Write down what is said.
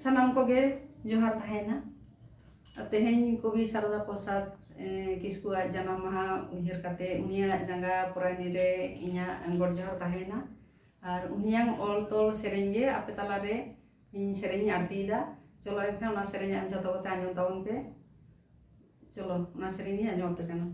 sanam koge johar tahena. Teheñ Kobi Sarada Prasad Kisku Janam Maha unyhar kate unia jangga purani re inya god johar tahena. Ar uniang ol tol sereng ge ape talare in sereng arti da. Cholo epe ona sereng anja to ta anyo taun pe. Cholo ona sereng ni anyo pe kana.